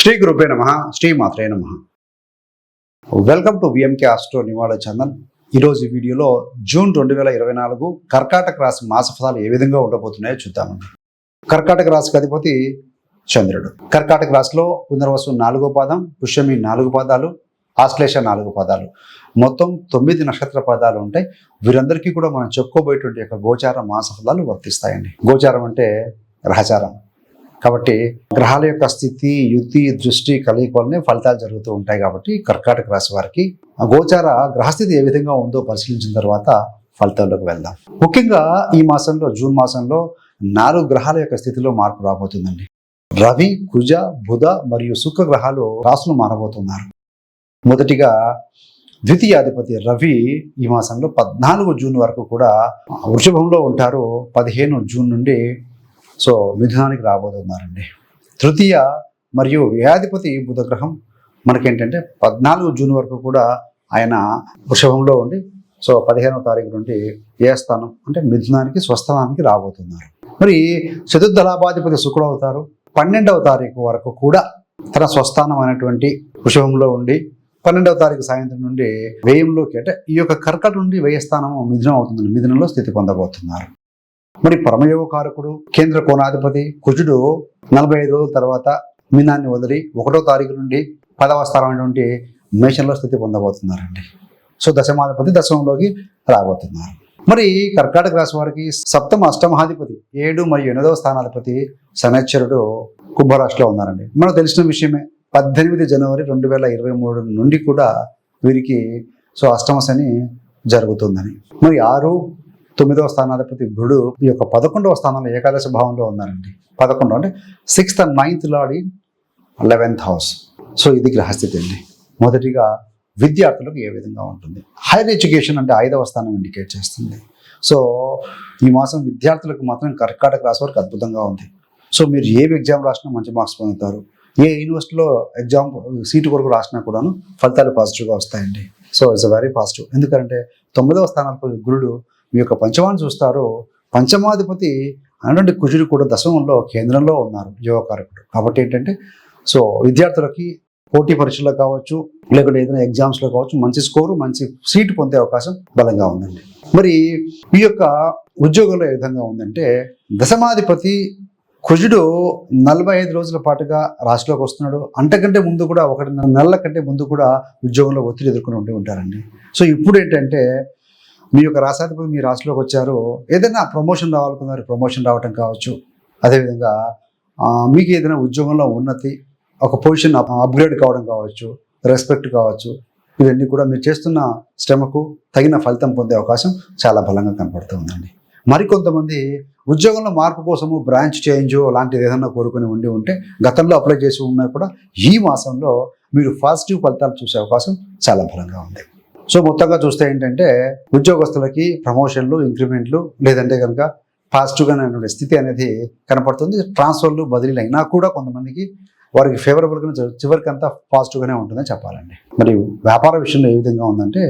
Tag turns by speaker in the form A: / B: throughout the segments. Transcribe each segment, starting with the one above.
A: శ్రీ గురుభ్యో నమః. శ్రీ మాత్రే నమః. వెల్కమ్ టు విఎంకే ఆస్ట్రో నివాళ ఛానల్. ఈరోజు ఈ వీడియోలో జూన్ 2024 కర్కాటక రాశి మాస ఫలాలు ఏ విధంగా ఉండబోతున్నాయో చూద్దామండి. కర్కాటక రాశికి అధిపతి చంద్రుడు. కర్కాటక రాశిలో పునర్వసు 4వ పాదం, పుష్యమి 4 పాదాలు, ఆశ్లేష 4 పాదాలు, మొత్తం 9 నక్షత్ర పాదాలు ఉంటాయి. వీరందరికీ కూడా మనం చెప్పుకోబోయేటువంటి యొక్క గోచార మాస ఫలాలు వర్తిస్తాయండి. గోచారం అంటే గ్రహచారం కాబట్టి గ్రహాల యొక్క స్థితి, యుతి, దృష్టి కలయిక వల్లనే ఫలితాలు జరుగుతూ ఉంటాయి. కాబట్టి కర్కాటక రాశి వారికి గోచార గ్రహస్థితి ఏ విధంగా ఉందో పరిశీలించిన తర్వాత ఫలితాల్లోకి వెళ్దాం. ముఖ్యంగా ఈ మాసంలో, జూన్ మాసంలో 4 గ్రహాల యొక్క స్థితిలో మార్పు రాబోతుందండి. రవి, కుజ, బుధ మరియు శుక్ర గ్రహాలు రాశులు మారబోతున్నారు. మొదటిగా ద్వితీయాధిపతి రవి ఈ మాసంలో 14 జూన్ వరకు కూడా వృషభంలో ఉంటారు. 15 జూన్ నుండి మిథునానికి రాబోతున్నారండి. తృతీయ మరియు వ్యయాధిపతి బుధ గ్రహం మనకేంటంటే 14 జూన్ వరకు కూడా ఆయన వృషభంలో ఉండి 15వ తారీఖు నుండి ఏ స్థానం అంటే మిథునానికి, స్వస్థానానికి రాబోతున్నారు. మరి చతుర్థ లాభాధిపతి శుక్రుడు అవుతారు. 12వ తారీఖు వరకు కూడా తన స్వస్థానం అయినటువంటి వృషభంలో ఉండి 12వ తారీఖు సాయంత్రం నుండి వ్యయంలోకి, అంటే ఈ యొక్క కర్కట నుండి వ్యయ స్థానము మిథునం అవుతుంది. మిథునంలో స్థితి పొందబోతున్నారు. మరి పరమయోగకారకుడు కేంద్ర కోణాధిపతి కుజుడు 45 రోజుల తర్వాత మీనాన్ని వదిలి 1వ తారీఖు నుండి 10వ స్థానమైనటువంటి మేషంలో స్థితి పొందబోతున్నారండి. దశమాధిపతి దశమంలోకి రాబోతున్నారు. మరి కర్కాటక రాశి వారికి సప్తమ అష్టమాధిపతి 7 మరియు 8వ స్థానాధిపతి శనైశ్వరుడు కుంభరాశిలో ఉన్నారండి. మనకు తెలిసిన విషయమే. 18 జనవరి 2023 నుండి కూడా వీరికి అష్టమ శని జరుగుతుందని. మరి 6, 9వ స్థానాధిపతి గురుడు ఈ యొక్క 11వ స్థానంలో ఏకాదశ భావంలో ఉన్నారండి. 11 అంటే 6th and 9th lord in 11th house. ఇది గ్రహస్థితి అండి. మొదటిగా విద్యార్థులకు ఏ విధంగా ఉంటుంది? హైయర్ ఎడ్యుకేషన్ అంటే 5వ స్థానం ఇండికేట్ చేస్తుంది. ఈ మాసం విద్యార్థులకు మాత్రం కర్కాటక రాశి వారికి అద్భుతంగా ఉంది. మీరు ఏ ఎగ్జామ్ రాసినా మంచి మార్క్స్ పొందుతారు. ఏ యూనివర్సిటీలో ఎగ్జామ్ సీటు కొరకు రాసినా కూడాను ఫలితాలు పాజిటివ్గా వస్తాయండి. It's very positive. ఎందుకంటే 9వ స్థానాధిపతి గురుడు మీ యొక్క పంచమాన్ని చూస్తారు. పంచమాధిపతి అనేటువంటి కుజుడు కూడా దశమంలో కేంద్రంలో ఉన్నారు, యోగకారకుడు. కాబట్టి ఏంటంటే విద్యార్థులకి పోటీ పరీక్షల్లో కావచ్చు, లేకుంటే ఏదైనా ఎగ్జామ్స్లో కావచ్చు, మంచి స్కోరు, మంచి సీటు పొందే అవకాశం బలంగా ఉందండి. మరి ఈ యొక్క ఉద్యోగంలో ఏ విధంగా ఉందంటే దశమాధిపతి కుజుడు 45 రోజుల పాటుగా రాశిలోకి వస్తున్నాడు. అంతకంటే ముందు కూడా 1 నెలల కంటే ముందు కూడా ఉద్యోగంలో ఒత్తిడి ఎదుర్కొని ఉంటారండి. ఇప్పుడు ఏంటంటే మీ యొక్క రాశాధిపతి మీ రాశిలోకి వచ్చారు. ఏదైనా ప్రమోషన్ రావాలనుకున్నారు, ప్రమోషన్ రావటం కావచ్చు. అదేవిధంగా మీకు ఏదైనా ఉద్యోగంలో ఉన్నతి, ఒక పొజిషన్ అప్గ్రేడ్ కావడం కావచ్చు, రెస్పెక్ట్ కావచ్చు. ఇవన్నీ కూడా మీరు చేస్తున్న శ్రమకు తగిన ఫలితం పొందే అవకాశం చాలా బలంగా కనపడుతుందండి. మరికొంతమంది ఉద్యోగంలో మార్పు కోసము బ్రాంచ్ చేంజ్ లాంటిది ఏదైనా కోరుకుని ఉంటే గతంలో అప్లై చేసి ఉన్నా కూడా ఈ మాసంలో మీరు పాజిటివ్ ఫలితాలు చూసే అవకాశం చాలా బలంగా ఉంది. మొత్తంగా చూస్తే ఏంటంటే ఉద్యోగస్తులకి ప్రమోషన్లు, ఇంక్రిమెంట్లు, లేదంటే కనుక పాజిటివ్గా స్థితి అనేది కనపడుతుంది. ట్రాన్స్ఫర్లు, బదిలీలు అయినా కూడా కొంతమందికి వారికి ఫేవరబుల్గా చివరికి అంతా పాజిటివ్గానే ఉంటుందని చెప్పాలండి. మరి వ్యాపార విషయంలో ఏ విధంగా ఉందంటే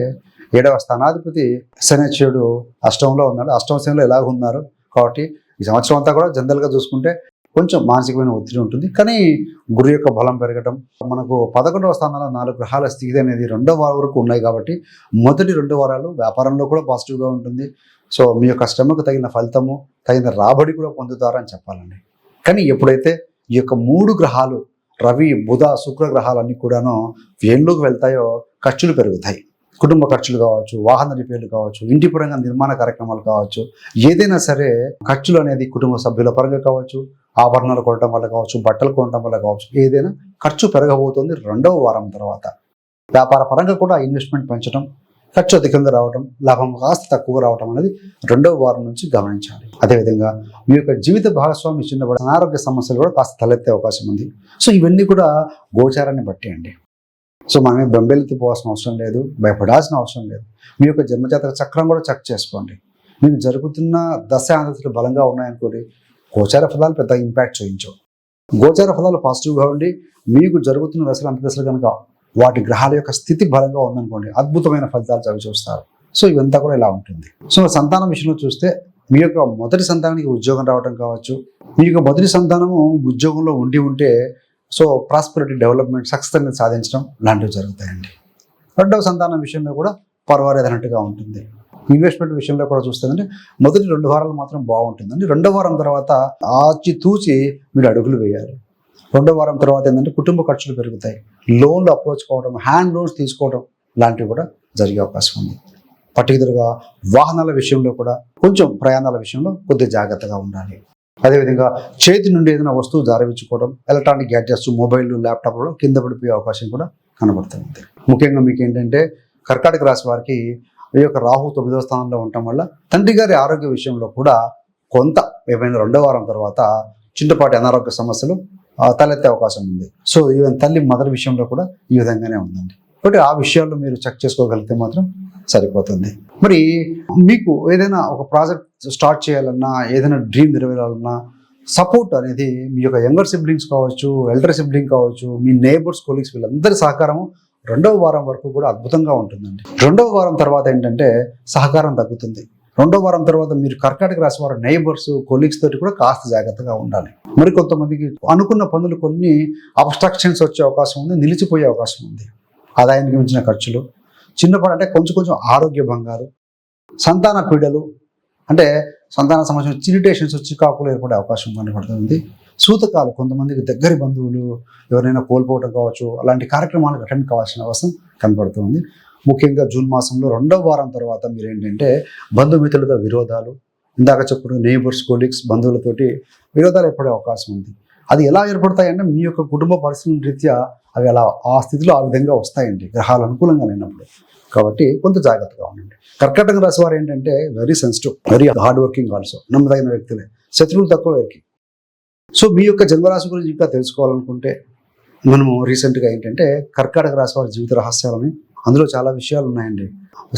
A: 7వ స్థానాధిపతి శనైశ్వరుడు అష్టమంలో ఉన్నాడు. అష్టమ శనిలో ఎలాగ ఉన్నారు కాబట్టి ఈ సంవత్సరం అంతా కూడా జనరల్గా చూసుకుంటే కొంచెం మానసికమైన ఒత్తిడి ఉంటుంది. కానీ గురు యొక్క బలం పెరగడం, మనకు 11వ స్థానంలో 4 గ్రహాల స్థితి అనేది 2వ వారం వరకు ఉన్నాయి. కాబట్టి మొదటి 2 వారాలు వ్యాపారంలో కూడా పాజిటివ్గా ఉంటుంది. మీ యొక్క శ్రమకు తగిన ఫలితము, తగిన రాబడి కూడా పొందుతారని చెప్పాలండి. కానీ ఎప్పుడైతే ఈ యొక్క 3 గ్రహాలు రవి, బుధ, శుక్ర గ్రహాలన్నీ కూడాను వ్యయంలోకి వెళ్తాయో ఖర్చులు పెరుగుతాయి. కుటుంబ ఖర్చులు కావచ్చు, వాహన రిపేర్లు కావచ్చు, ఇంటి పరంగా నిర్మాణ కార్యక్రమాలు కావచ్చు, ఏదైనా సరే ఖర్చులు అనేది కుటుంబ సభ్యుల పరంగా కావచ్చు, ఆభరణాలు కొనడం వల్ల కావచ్చు, బట్టలు కొనడం వల్ల కావచ్చు, ఏదైనా ఖర్చు పెరగబోతుంది 2వ వారం తర్వాత. వ్యాపార పరంగా కూడా ఇన్వెస్ట్మెంట్ పెంచడం, ఖర్చు అధికంగా రావడం, లాభం కాస్త తక్కువ రావడం అనేది 2వ వారం నుంచి గమనించాలి. అదేవిధంగా మీ యొక్క జీవిత భాగస్వామి చిన్నబడి అనారోగ్య సమస్యలు కూడా కాస్త తలెత్తే అవకాశం ఉంది. ఇవన్నీ కూడా గోచారాన్ని బట్టి అండి. మనమే బెంబెలెత్తిపోవాల్సిన అవసరం లేదు, భయపడాల్సిన అవసరం లేదు. మీ యొక్క జన్మజాతక చక్రం కూడా చెక్ చేసుకోండి. మీకు జరుగుతున్న దశాంతలు బలంగా ఉన్నాయనుకోండి, గోచార ఫలాలు పెద్ద ఇంపాక్ట్ చేయించవు. గోచార ఫలాలు పాజిటివ్గా ఉండి మీకు జరుగుతున్న దశలు అంతదశలు కనుక వాటి గ్రహాల యొక్క స్థితి బలంగా ఉందనుకోండి, అద్భుతమైన ఫలితాలు చవి చూస్తారు. ఇవంతా కూడా ఇలా ఉంటుంది. సంతానం విషయంలో చూస్తే మీ యొక్క మొదటి సంతానానికి ఉద్యోగం రావడం కావచ్చు, మీ యొక్క మొదటి సంతానము ఉద్యోగంలో ఉంటే సో ప్రాస్పెరిటీ, డెవలప్మెంట్, సక్సెస్ అనేది సాధించడం లాంటివి జరుగుతాయండి. రెండవ సంతానం విషయంలో కూడా పర్వాలేదన్నట్టుగా ఉంటుంది. ఇన్వెస్ట్మెంట్ విషయంలో కూడా చూస్తుందంటే మొదటి 2 వారాలు మాత్రం బాగుంటుందండి. 2వ వారం తర్వాత ఆచితూచి మీరు అడుగులు వేయాలి. 2వ వారం తర్వాత ఏంటంటే కుటుంబ ఖర్చులు పెరుగుతాయి. లోన్లు అప్రోచ్ కావడం, హ్యాండ్ లోన్స్ తీసుకోవడం లాంటివి కూడా జరిగే అవకాశం ఉంది. పర్టికులర్గా వాహనాల విషయంలో కూడా కొంచెం ప్రయాణాల విషయంలో కొద్దిగా జాగ్రత్తగా ఉండాలి. అదేవిధంగా చేతి నుండి ఏదైనా వస్తువు జారవించుకోవడం, ఎలక్ట్రానిక్ గ్యాడ్జెట్స్, మొబైల్, ల్యాప్టాప్లో కింద పడిపోయే అవకాశం కూడా కనబడుతుంది. ముఖ్యంగా మీకు ఏంటంటే కర్కాటక రాశి వారికి ఈ యొక్క రాహు 9వ స్థానంలో ఉండటం వల్ల తండ్రి గారి ఆరోగ్య విషయంలో కూడా కొంత ఏమైనా 2వ వారం తర్వాత చిన్నపాటి అనారోగ్య సమస్యలు తలెత్తే అవకాశం ఉంది. సో ఈవెన్ తల్లి మదర్ విషయంలో కూడా ఈ విధంగానే ఉందండి. కాబట్టి ఆ విషయాల్లో మీరు చెక్ చేసుకోగలిగితే మాత్రం సరిపోతుంది. మరి మీకు ఏదైనా ఒక ప్రాజెక్ట్ స్టార్ట్ చేయాలన్నా, ఏదైనా డ్రీమ్ నెరవేరాలన్నా సపోర్ట్ అనేది మీ యొక్క యంగర్ సిబ్లింగ్స్ కావచ్చు, ఎల్డర్ సిబ్లింగ్ కావచ్చు, మీ నేబర్స్, కొలీగ్స్ వీళ్ళందరి సహకారము 2వ వారం వరకు కూడా అద్భుతంగా ఉంటుందండి. 2వ వారం తర్వాత ఏంటంటే సహకారం తగ్గుతుంది. 2వ వారం తర్వాత మీరు కర్కాటక రాశి వారు నైబర్స్, కొలీగ్స్ తోటి కూడా కాస్త జాగ్రత్తగా ఉండాలి. మరి కొంతమందికి అనుకున్న పనులు కొన్ని అబ్స్ట్రక్షన్స్ వచ్చే అవకాశం ఉంది, నిలిచిపోయే అవకాశం ఉంది. ఆదాయానికి మించిన ఖర్చులు, చిన్నపాటు అంటే కొంచెం ఆరోగ్య భంగాలు, సంతాన పీడలు, అంటే సంతాన సంబంధించిన చిరిటేషన్స్, చికాకులు ఏర్పడే అవకాశం కనబడుతుంది. సూతకాలు, కొంతమందికి దగ్గరి బంధువులు ఎవరైనా కోల్పోవడం కావచ్చు, అలాంటి కార్యక్రమాలకు అటెండ్ కావాల్సిన అవసరం కనబడుతుంది. ముఖ్యంగా జూన్ మాసంలో 2వ వారం తర్వాత మీరు ఏంటంటే బంధుమిత్రులతో విరోధాలు, ఇందాక చెప్పుడు నేబర్స్, కొలీగ్స్, బంధువులతోటి విరోధాలు ఏర్పడే అవకాశం ఉంది. అది ఎలా ఏర్పడతాయంటే మీ యొక్క కుటుంబ పరిస్థితుల రీత్యా అవి అలా ఆ స్థితిలో ఆ విధంగా వస్తాయండి, గ్రహాలు అనుకూలంగా లేనప్పుడు. కాబట్టి కొంత జాగ్రత్తగా ఉండండి. కర్కాటక రాశి వారు ఏంటంటే very sensitive, very hard working, also నమ్మదగిన వ్యక్తులే, శత్రువులు తక్కువ వీరికి. సో మీ యొక్క జన్మరాశి గురించి ఇంకా తెలుసుకోవాలనుకుంటే మనము రీసెంట్గా ఏంటంటే కర్కాటక రాశి వారి జీవిత రహస్యాలని, అందులో చాలా విషయాలు ఉన్నాయండి.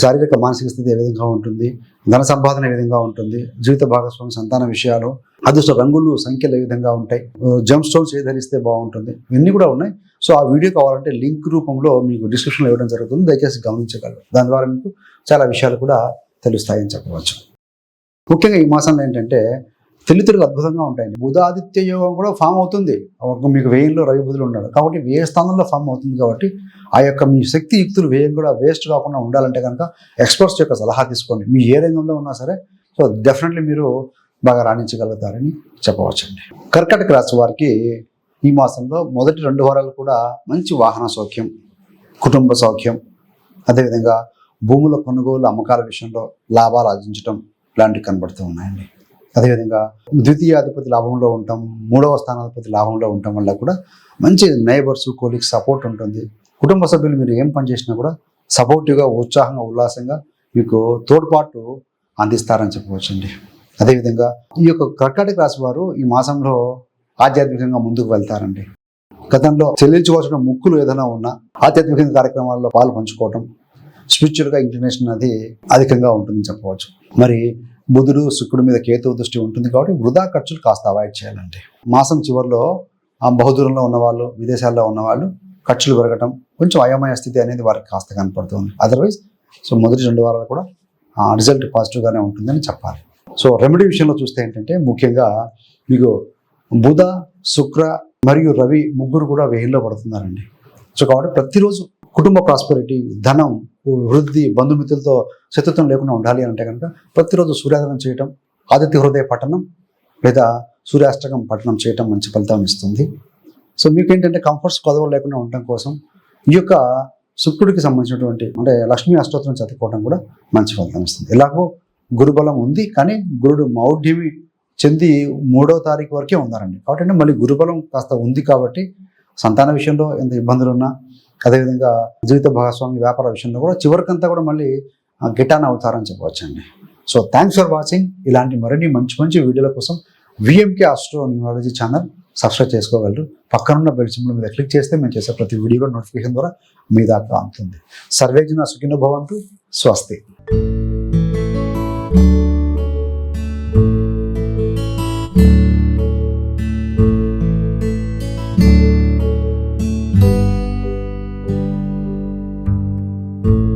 A: శారీరక మానసిక స్థితి ఏ విధంగా ఉంటుంది, ధన సంపాదన ఏ విధంగా ఉంటుంది, జీవిత భాగస్వామి, సంతాన విషయాలు, అదృష్ట రంగులు, సంఖ్యలు ఏ విధంగా ఉంటాయి, జమ్ స్టోన్స్ ఏ ధరిస్తే బాగుంటుంది, ఇవన్నీ కూడా ఉన్నాయి. సో ఆ వీడియో కావాలంటే లింక్ రూపంలో మీకు డిస్క్రిప్షన్లో ఇవ్వడం జరుగుతుంది, దయచేసి గమనించగలరు. దాని ద్వారా మీకు చాలా విషయాలు కూడా తెలుస్తాయని చెప్పవచ్చు. ముఖ్యంగా ఈ మాసంలో ఏంటంటే తెలివితేటలు అద్భుతంగా ఉంటాయండి. బుధాదిత్య యోగం కూడా ఫామ్ అవుతుంది. మీకు వ్యయంలో రవి బుధులు ఉన్నాడు కాబట్టి వ్యయ స్థానంలో ఫామ్ అవుతుంది. కాబట్టి ఆ యొక్క మీ శక్తి యుక్తులు వ్యయం కూడా వేస్ట్ కాకుండా ఉండాలంటే కనుక ఎక్స్పర్ట్స్ యొక్క సలహా తీసుకోండి. మీ ఏ రంగంలో ఉన్నా సరే సో డెఫినెట్లీ మీరు బాగా రాణించగలుగుతారని చెప్పవచ్చండి. కర్కాటక రాశి వారికి ఈ మాసంలో మొదటి 2 వారాలు కూడా మంచి వాహన సౌఖ్యం, కుటుంబ సౌఖ్యం, అదేవిధంగా భూముల కొనుగోలు, అమ్మకాల విషయంలో లాభాలు ఆర్జించడం లాంటివి కనబడుతూ ఉన్నాయండి. అదేవిధంగా ద్వితీయాధిపతి లాభంలో ఉంటాం, 3వ స్థానాధిపతి లాభంలో ఉండటం వల్ల కూడా మంచి నైబర్స్, కొలీగ్స్ సపోర్ట్ ఉంటుంది. కుటుంబ సభ్యులు మీరు ఏం పని చేసినా కూడా సపోర్టివ్గా, ఉత్సాహంగా, ఉల్లాసంగా మీకు తోడ్పాటు అందిస్తారని చెప్పవచ్చండి. అదేవిధంగా ఈ యొక్క కర్కాటక రాశి వారు ఈ మాసంలో ఆధ్యాత్మికంగా ముందుకు వెళ్తారండి. గతంలో చెల్లించవలసిన ముక్కులు ఏదైనా ఉన్నా ఆధ్యాత్మిక కార్యక్రమాల్లో పాలు పంచుకోవటం, స్పిరిచువల్గా ఇంక్లినేషన్ అది అధికంగా ఉంటుందని చెప్పవచ్చు. మరి బుధుడు, శుక్రుడి మీద కేతువు దృష్టి ఉంటుంది కాబట్టి వృధా ఖర్చులు కాస్త అవాయిడ్ చేయాలండి. మాసం చివరిలో బహుదూరంలో ఉన్నవాళ్ళు, విదేశాల్లో ఉన్నవాళ్ళు ఖర్చులు పెరగటం, కొంచెం అయోమయ స్థితి అనేది వారికి కాస్త కనపడుతుంది. అదర్వైజ్ సో మొదటి 2 వారాలు కూడా రిజల్ట్ పాజిటివ్గానే ఉంటుందని చెప్పాలి. సో రెమెడీ విషయంలో చూస్తే ఏంటంటే ముఖ్యంగా మీకు బుధ, శుక్ర మరియు రవి ముగ్గురు కూడా వ్యయంలో పడుతున్నారండి. సో కాబట్టి ప్రతిరోజు కుటుంబ ప్రాస్పెరిటీ, ధనం, వృద్ధి, బంధుమిత్రులతో శత్రుత్వం లేకుండా ఉండాలి అంటే కనుక ప్రతిరోజు సూర్యాదనం చేయటం, ఆదిత్య హృదయ పఠనం లేదా సూర్యాష్టకం పఠనం చేయటం మంచి ఫలితం ఇస్తుంది. సో మీకు ఏంటంటే కంఫర్ట్స్ కొదవ లేకుండా ఉండటం కోసం ఈ యొక్క శుక్రుడికి సంబంధించినటువంటి అంటే లక్ష్మీ అష్టోత్తరం చదువుకోవడం కూడా మంచి ఫలితం ఇస్తుంది. ఎలాగో గురుబలం ఉంది, కానీ గురుడు మౌఢ్యమి చెంది 3వ తారీఖు వరకే ఉన్నారండి. కాబట్టి మళ్ళీ గురుబలం కాస్త ఉంది కాబట్టి సంతాన విషయంలో ఎంత ఇబ్బందులు ఉన్నా, అదేవిధంగా జీవిత భాగస్వామి, వ్యాపార విషయంలో కూడా చివరికంతా కూడా మళ్ళీ గిటాన్ అవుతారని చెప్పవచ్చండి. So thanks for watching. ఇలాంటి మరిన్ని మంచి వీడియోల కోసం VMK astro numerology channel subscribe చేసుకోగలరు. పక్కనున్న బెల్ సింబల్ మీద క్లిక్ చేస్తే మేము చేసే ప్రతి వీడియో కూడా నోటిఫికేషన్ ద్వారా మీ దాకా అందుతుంది. సర్వేజన సుఖినో భవంతు. స్వస్తి.
B: thank you